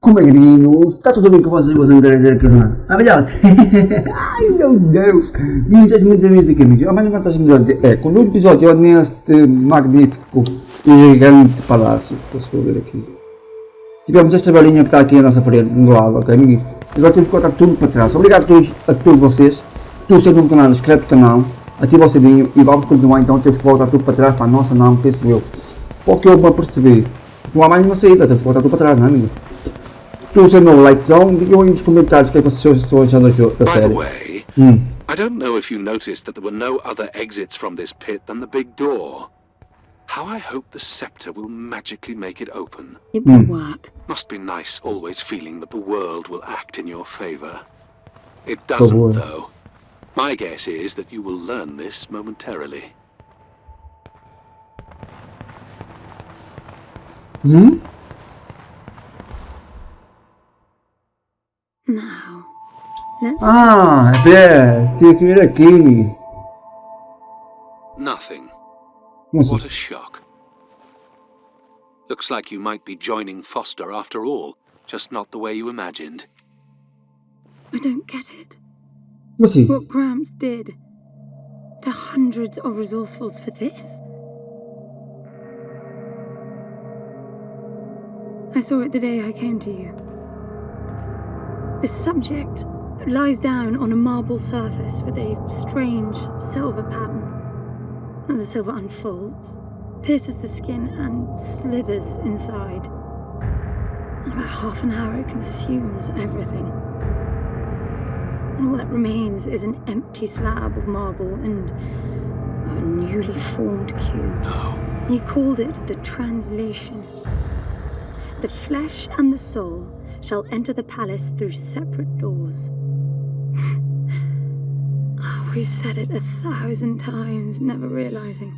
Como é que está tudo bem com vocês, meus amigos da casa? Ah, melhor! Ai meu Deus! Muitas vezes aqui, amigos. Mas não estás a quando o episódio é neste magnífico e gigante palácio, que estou a ver aqui. Tivemos esta balinha que está aqui à nossa frente, do lado, ok, amigos? Agora temos que colocar tudo para trás. Obrigado a todos vocês. Tu sendo no canal, inscreve o canal, ativa o sininho e vamos continuar então. Temos que voltar tudo para trás para a nossa não, penso eu. Para que eu me aperceber. Não há mais nenhuma saída, temos que voltar tudo para trás, não é, amigos? Tu sendo meu likezão, digam aí nos comentários o que é que vocês estão achando da série. By the way, I don't know if you noticed that there were no other exits from this pit than the big door. How I hope the scepter will magically make it open. It will work. Must be nice always feeling that the world will act in your favor. It doesn't, though. My guess is that you will learn this momentarily. Now, let's... Tinha que vir aqui. Nothing. Nossa. What a shock. Looks like you might be joining Foster after all, just not the way you imagined. I don't get it. Como assim? What Gramps did to hundreds of resourcefuls for this? I saw it the day I came to you. The subject lies down on a marble surface with a strange silver pattern. And the silver unfolds, pierces the skin and slithers inside. In about half an hour it consumes everything. And all that remains is an empty slab of marble and a newly formed cube. No. He called it the translation. The flesh and the soul shall enter the palace through separate doors. We said it 1,000 times, never realizing.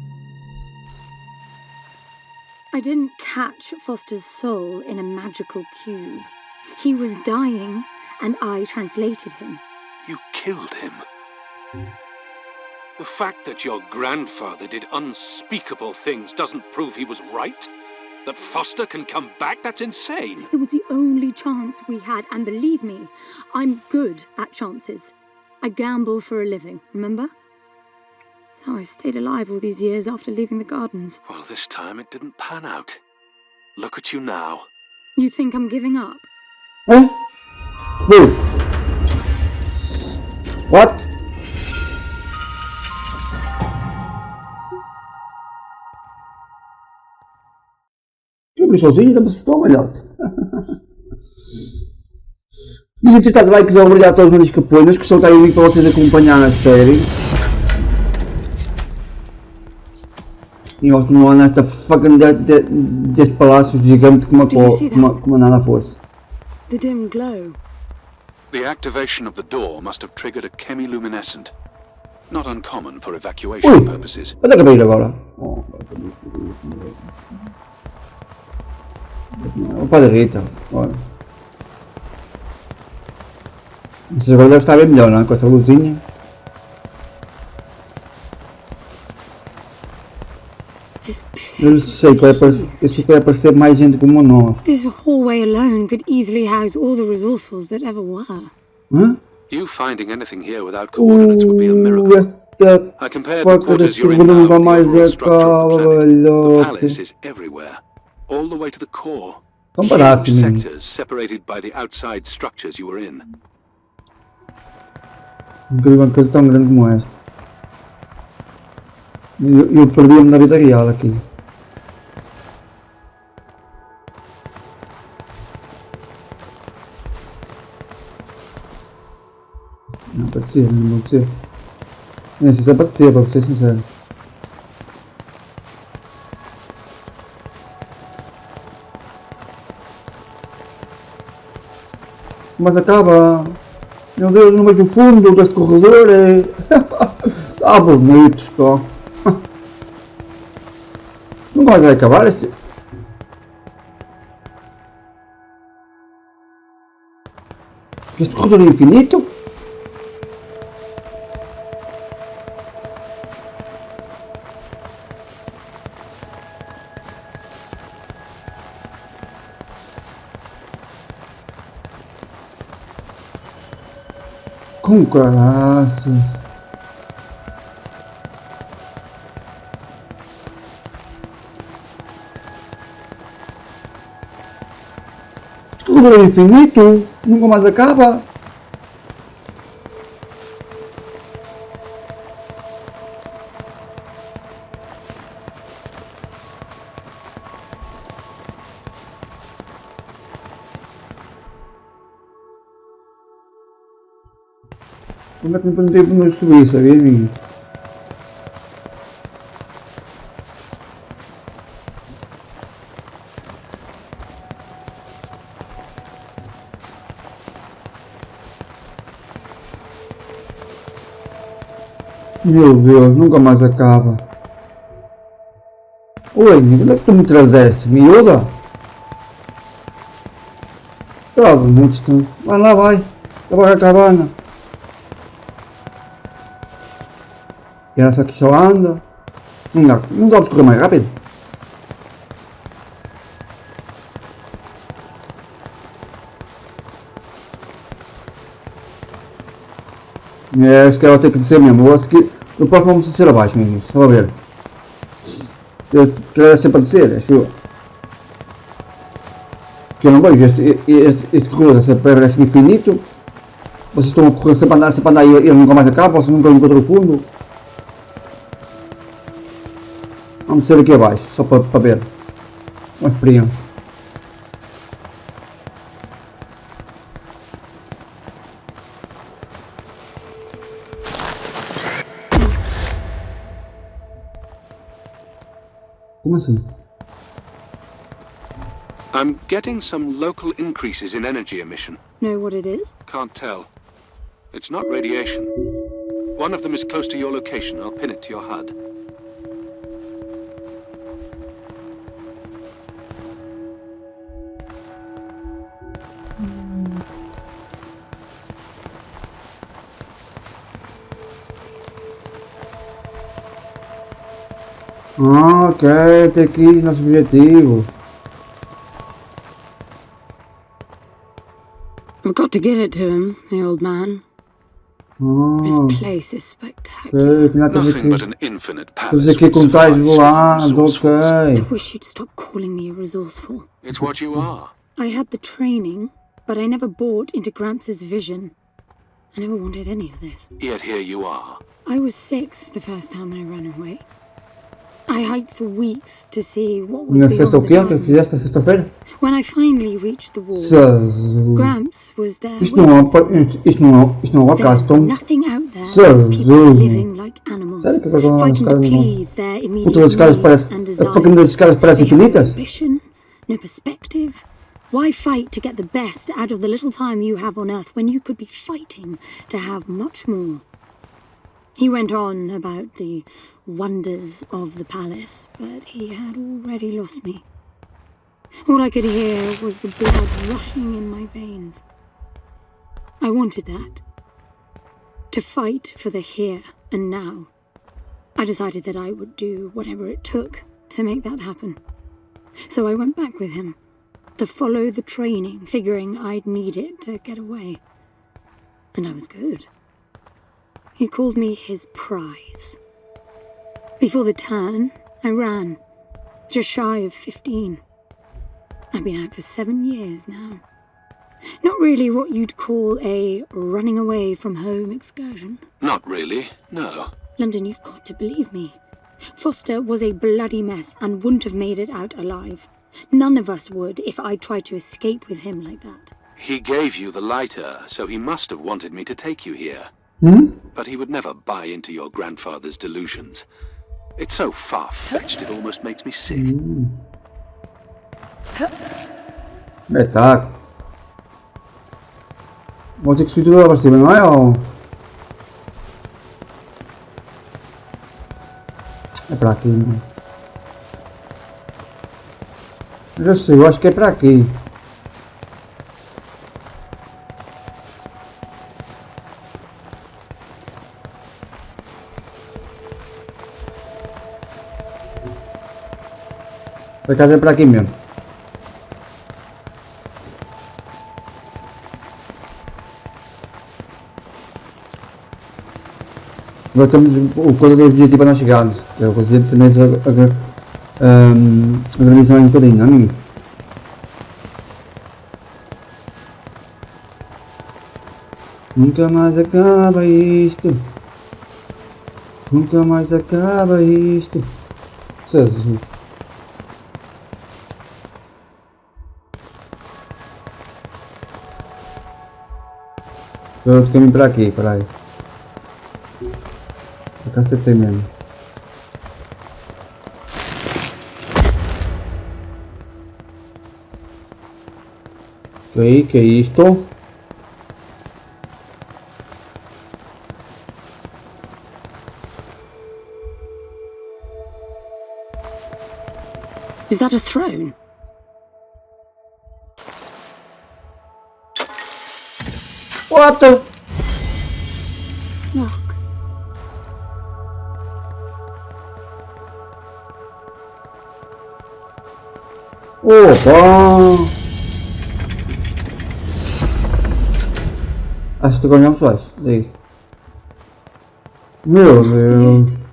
I didn't catch Foster's soul in a magical cube. He was dying, and I translated him. You killed him. The fact that your grandfather did unspeakable things doesn't prove he was right? That Foster can come back? That's insane. It was the only chance we had, and believe me, I'm good at chances. I gamble for a living, remember? That's how I stayed alive all these years after leaving the gardens. Well, this time it didn't pan out. Look at you now. You think I'm giving up? Huh? Wait. What? Eu abri sozinho, ainda me assustou, malhote. E de ter like, obrigado a todos os que apoiam. Que estão aí o link para vocês acompanhar a série. E vamos continuar nesta fucking deste palácio gigante como nada fosse. The dim glow. The activation of the door must have triggered a chemiluminescent. Not uncommon for evacuation purposes. Onde é que vai ir agora? O Padre Rita, olha. Isso agora deve estar bem melhor, não é? Com essa luzinha. Eu sei que vai aparecer mais gente como nós. This hallway alone could easily house all the resourcefuls that ever were. Hã? You finding anything here without coordinates would be a miracle. I compared the quarters you're in now with the overall structure of the planet. The palace is everywhere, all the way to the core. Huge sectors separated by the outside structures you were in. Nunca vi uma coisa tão grande como esta. Eu perdi-me na vida real aqui. Não pode ser, não pode ser. Nem sei se pode ser, para ser sincero. Mas acaba. Meu Deus, não vejo o fundo deste corredor. Está bonito, estou. Nunca mais vai acabar este. Este corredor é infinito. Com caraças. Tudo é infinito, nunca mais acaba. Como é que não tem como subir, sabia, amigos? Meu Deus, nunca mais acaba. Oi, onde é que tu me trazeste? Miúda? Tá bonito, tu. Vai lá, vai. Vai a cabana. E essa aqui só anda. Não dá para correr mais rápido. É, acho que ela tem que descer mesmo. Eu acho que no próximo vamos descer abaixo, amigos. Só a ver. Se calhar é sempre a descer, acho eu. Porque eu não vejo este corredor sempre parece infinito. Vocês estão a correr sempre a andar e ele nunca mais acaba, vocês nunca encontram o fundo. Vamos descer aqui abaixo, só para ver. Uma experiência. Como assim? I'm getting some local increases in energy emission. Know what it is? Can't tell. It's not radiation. One of them is close to your location. I'll pin it to your HUD. Ah, ok, até aqui nosso objetivo. I've got to give it to him, the old man. This Ah, place is spectacular. ok, afinal Nothing but estamos an infinite aqui palace com would tais suffice do for lado, resourcefulness. I ok. wish you'd stop calling me resourceful. It's what you are. I had the training, but I never bought into Gramps' vision. I never wanted any of this. Yet here you are. I was 6 the first time I ran away. I hiked for weeks to see what was Na beyond sexta o the quê? O que mountains. fizeste na sexta-feira? When I finally reached the wall, Jesus. Gramps was there. Isto não é um acaso There's tão... nothing out there. Jesus. People living like animals, Sério que agora vão lá nas fighting to escadas não? please their immediate Puta, as escadas needs parecem... and A fucking das desires. escadas parecem They have no infinitas? ambition, no perspective. Why fight to get the best out of the little time you have on Earth when you could be fighting to have much more? He went on about the wonders of the palace, but he had already lost me. All I could hear was the blood rushing in my veins. I wanted that. To fight for the here and now. I decided that I would do whatever it took to make that happen. So I went back with him, to follow the training, figuring I'd need it to get away. And I was good. He called me his prize. Before the turn, I ran, just shy of 15. I've been out for 7 years now. Not really what you'd call a running away from home excursion. Not really, no. London, you've got to believe me. Foster was a bloody mess and wouldn't have made it out alive. None of us would if I tried to escape with him like that. He gave you the lighter, so he must have wanted me to take you here. But he would never buy into your grandfather's delusions. It's so far-fetched it almost makes me sick. Espetáculo. Vou ter que subir tudo lá para cima, não é? Ou... é para aqui, não? Eu já sei, eu acho que é para aqui. Por acaso é para aqui mesmo. Agora temos o coisa do objetivo para nós chegarmos. Eu consigo também agradecer mais um bocadinho, amigos. Nunca mais acaba isto. Nunca mais acaba isto. Jesus. Eu outro caminho para aqui, para aí. Por acaso tem mesmo. Que é isto? Is that a throne? What the? Look. Opa! Acho que ganhamos mais. Daí. Meu Deus.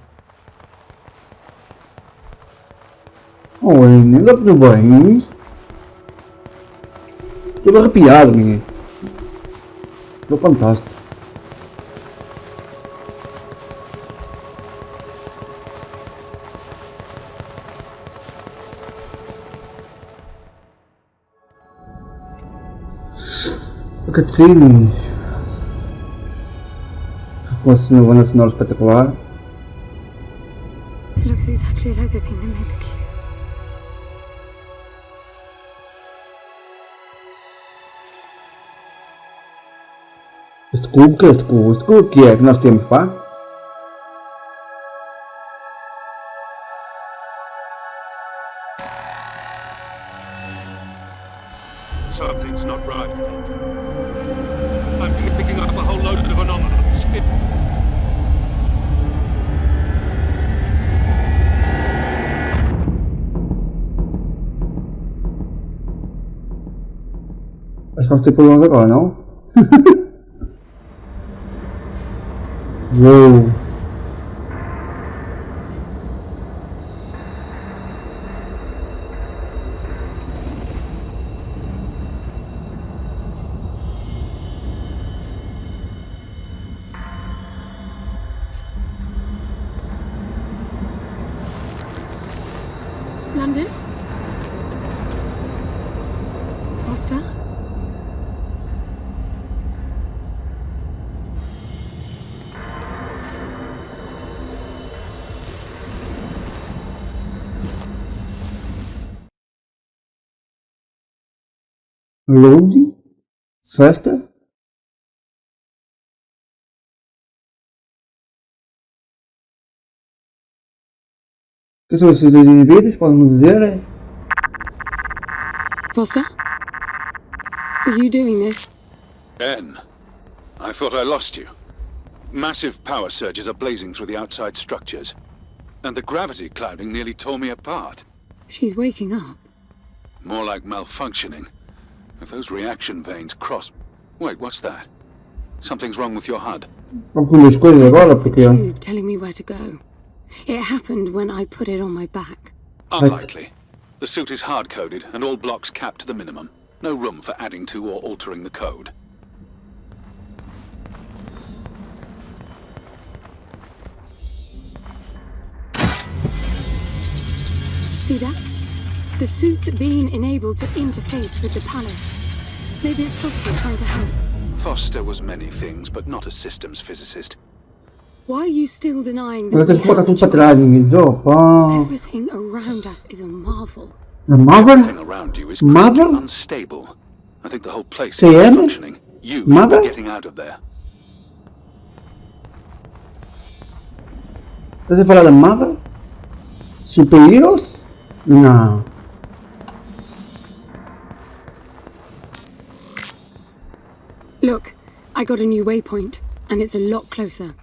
Oi, nem dá tudo bem. Estou arrepiado, menino. Estou fantástico. Cutscenes. Com a banda sonora espetacular. It looks exactly like the thing that made the cube. Este cubo, que é este cubo? Este cubo que é que nós temos, pá? Something's not right. I'm picking up a whole load of anomalies. Acho que vamos ter problemas agora, não? Uou! London? Foster? Load? Festa? Quem são esses dois indivíduos? Podem-me dizer? Foster? Are you doing this? Ben, I thought I lost you. Massive power surges are blazing through the outside structures, and the gravity clouding nearly tore me apart. She's waking up. More like malfunctioning. If those reaction veins cross... Wait, what's that? Something's wrong with your HUD. Vamos com duas coisas agora, porque... Cube telling me where to go. It happened when I put it on my back. Unlikely. The suit is hard-coded and all blocks capped to the minimum. No room for adding to or altering the code. See that? The suit's being enabled to interface with the palace. Maybe it's Foster trying to help. Foster was many things, but not a systems physicist. Why are you still denying Mas that tens que botar tudo para trás, menino. Opa! everything around us is a marvel? The mother? Everything around you is Mother? critically unstable. I think the whole place Say is Em? functioning. You should Mother? be getting out of there. Estás a falar da mother? Superheroes? Não. Look, I got a new waypoint, and it's a lot closer.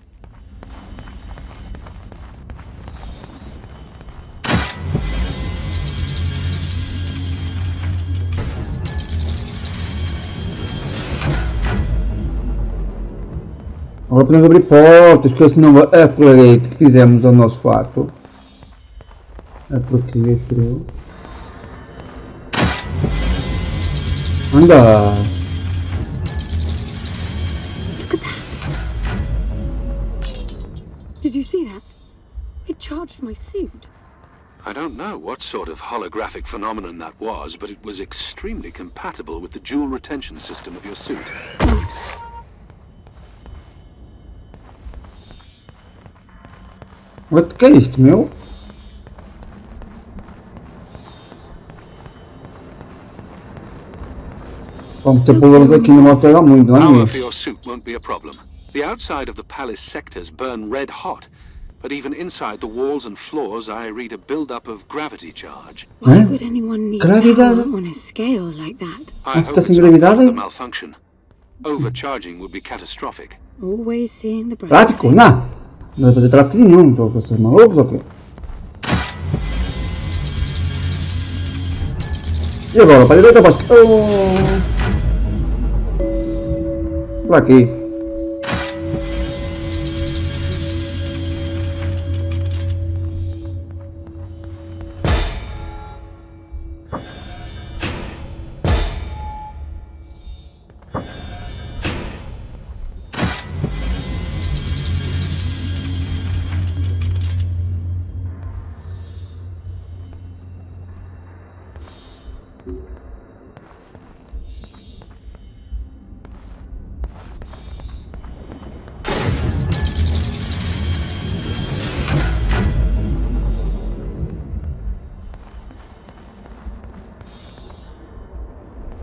Agora podemos abrir portas, que esse novo upgrade que fizemos ao nosso fato. É porque isso. Anda! Did you see that? It charged my suit. I don't know what sort of holographic phenomenon that was, but it was extremely compatible with the dual retention system of your suit. What que é isto, meu? Vamos ter problemas aqui, não vai pegar muito, não é Power mesmo? for your suit won't be a problem. The outside of the palace sectors burn red hot, but even inside the walls and floors I read a build-up of gravity charge. Why would anyone need Gravidade? power on a scale like that? I Vai hope ficar it's sem not part of gravidade? the malfunction. Overcharging would be catastrophic. Always seeing the bright Tráfico? side. Não! Não vai fazer tráfico nenhum, estou com vocês malucos ou quê? E agora, para a direita ou para a esquerda? Oh. Por aqui.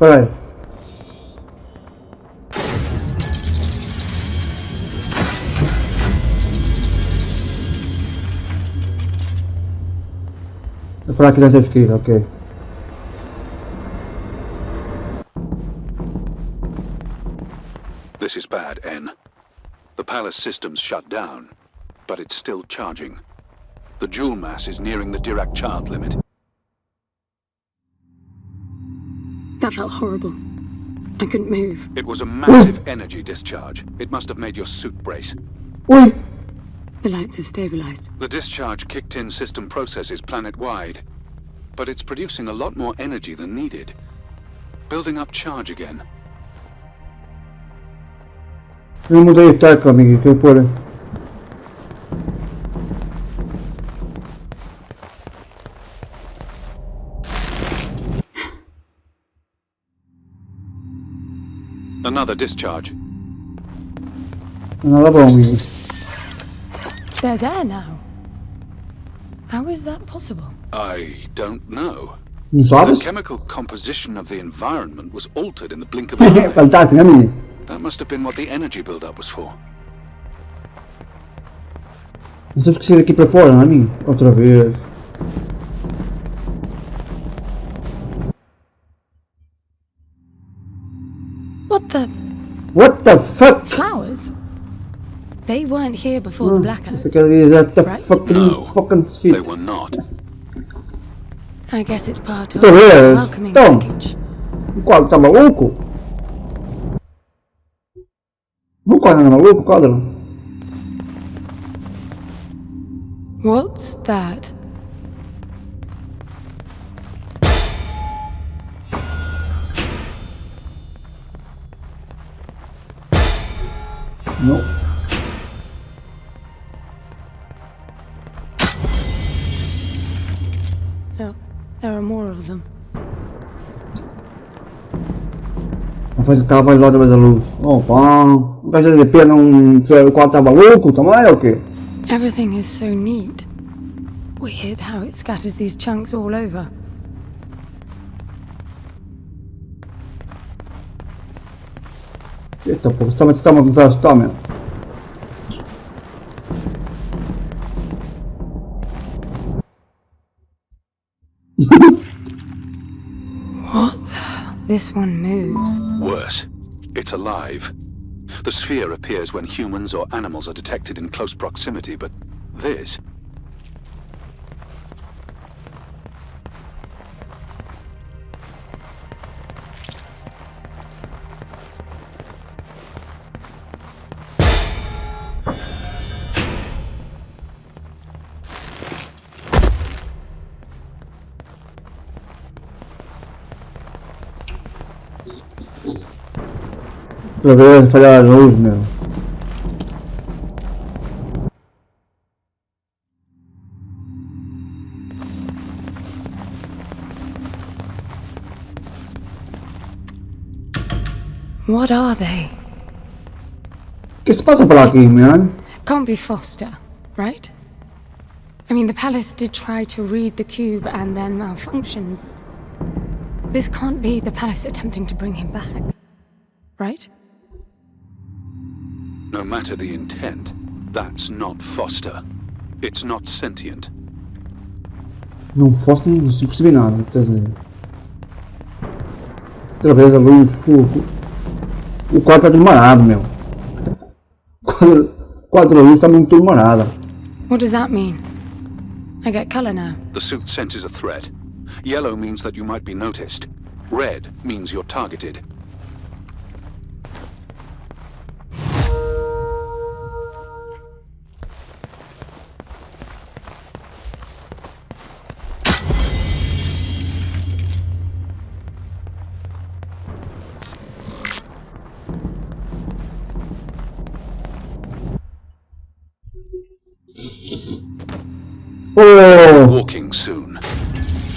Espera aí. É para aqui dentro temos que ir, ok. This is bad, N. The palace system's shut down, but it's still charging. The jewel mass is nearing the Dirac child limit. That felt horrible. I couldn't move. It was a massive energy discharge. It must have made your suit brace. Ui! The lights have stabilized. The discharge kicked in system processes planet-wide, but it's producing a lot more energy than needed. Building up charge again. Eu mudei o teco, amigo, que eu pôr. Another discharge. Nada bom, amigo. There's air now. How is that possible? I don't know. Não The sabes? chemical composition of the environment was altered in the blink of an eye. Fantástico, amigo. That must have been what the energy build-up was for. Nós temos que sair daqui para fora, não é, amigo? Outra vez. What the? What the fuck? Flowers? They weren't here before the blackout. Isso quer dizer the Right? fucking No, fucking they shit. were not. I guess it's part of Outra the vez? welcoming Então, package. o quadro tá maluco? O quadro não é maluco, o quadro? What's that? Não. Look, there are more of them. Não faz o carro vai lá através da luz. Opa! Não vai de pena o quadro tá maluco também ou o quê? Everything is so neat. Weird how it scatters these chunks all over. Eita, pô, você tá a começar a assustar, meu. What the? This one moves. Worse, it's alive. The sphere appears when humans or animals are detected in close proximity, but this... Outra vez a falhar a luz, meu. What are they? O que se passa por aqui, man? Can't be Foster, right? I mean, the palace did try to read the cube and then malfunctioned. This can't be the palace attempting to bring him back, right? No matter the intent, that's not Foster. It's not sentient. Não foste, não percebi nada, quer dizer. Outra vez a luz, fogo. O quadro está tudo marado, meu. O quadro da luz está muito tudo marado. What does that mean? I get color now. The suit senses a threat. Yellow means that you might be noticed. Red means you're targeted. Oh! Walking soon.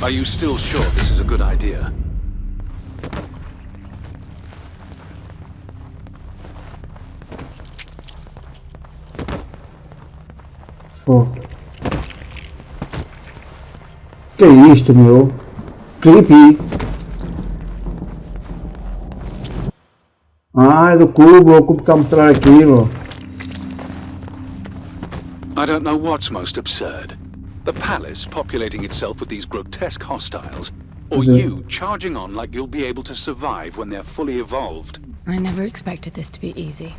Are you still sure this is a good idea? Fuck. Que é isto, meu? Creepy. Ah, é do cubo, o cubo está a mostrar aquilo. I don't know what's most absurd. The palace populating itself with these grotesque hostiles, or you charging on like you'll be able to survive when they're fully evolved. I never expected this to be easy.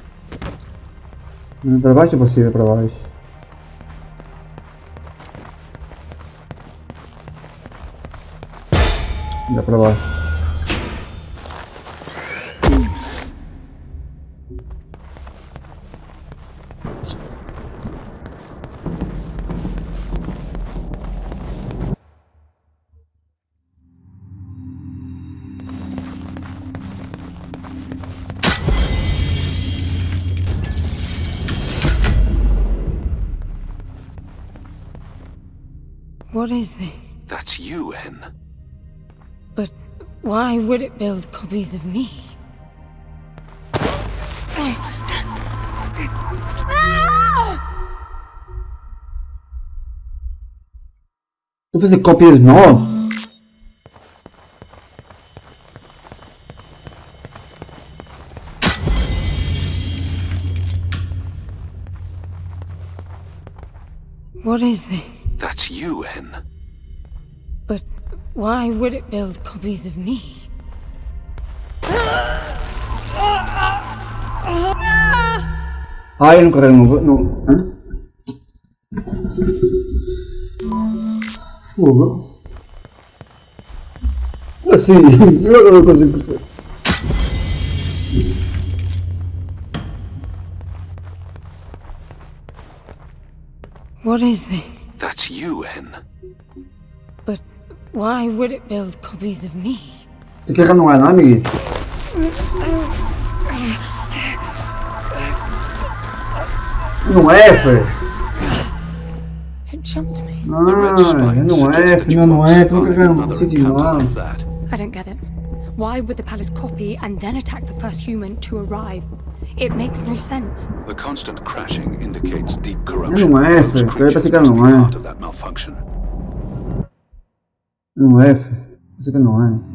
Para baixo é possível, para baixo. Dá para baixo. What is this? That's you, Hen. But why would it build copies of me? Vou fazer cópias novas. What is this? That's you, Hen. But why would it build copies of me? Ah, eu não carrego novo. Não. Hã? Fogo. Assim, eu não consigo perceber. What is this? That's you, Hen. But why would it build copies of me? Você quer que não é, não, amiguinhos? Não é, Fer. It jumped me. Ah, não é, Fer, não é. Tô carregando, não sei de mal. I don't get it. Why would the palace copy and then attack the first human to arrive? It makes no sense. The constant crashing indicates deep corruption. Não é, Fer. Eu pensei que não é. Part of that malfunction. Não é, Fer. Pensei que não é.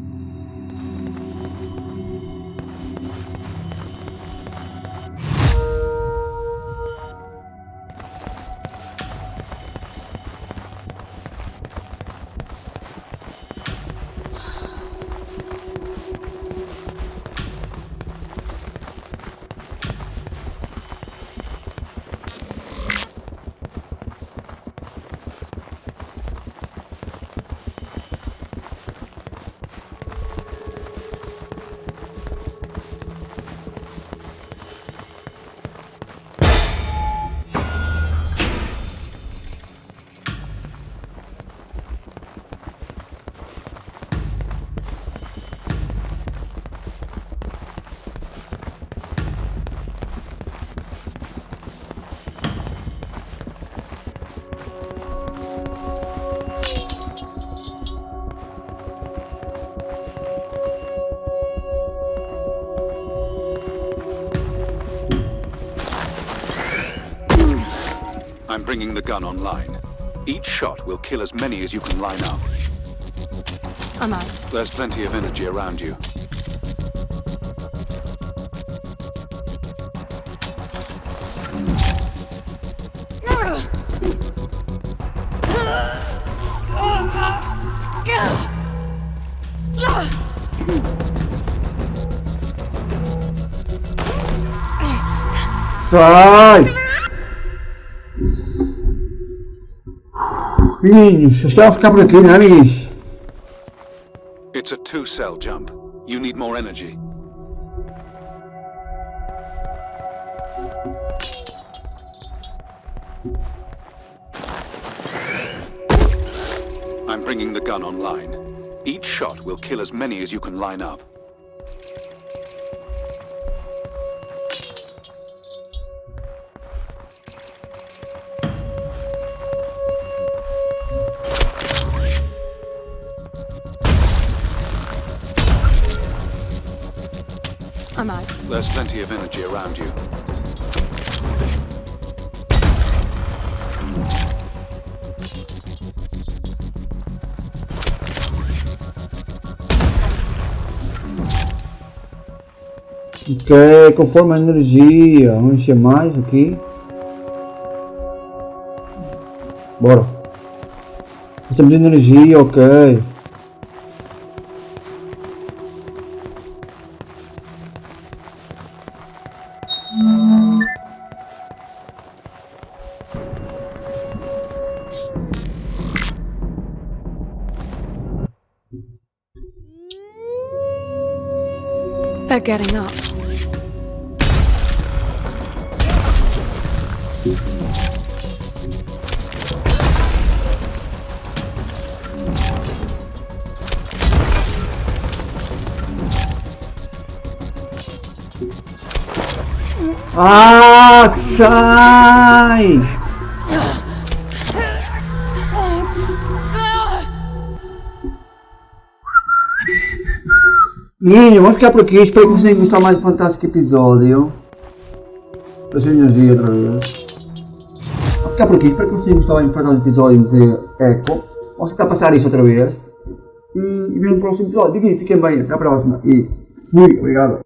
I'm bringing the gun online. Each shot will kill as many as you can line up. I'm out. There's plenty of energy around you. Sai! Amiguinhos, acho que ela vai ficar por aqui, né, amiguinhos? It's a 2-cell jump. You need more energy. I'm bringing the gun online. Each shot will kill as many as you can line up. I'm out. There's plenty of energy around you. Ok, conforme a energia, vamos encher mais aqui. Bora. Nós temos energia, ok. They're getting up. Ah, sai! Menino, vamos ficar por aqui. Espero que vocês tenham gostado mais do fantástico episódio. Estou sem energia outra vez. Vou ficar por aqui. Espero que vocês tenham gostado mais do fantástico episódio de Eco. Vamos tentar passar isso outra vez. E vemos no próximo episódio. Fiquem bem. Até a próxima. E fui. Obrigado.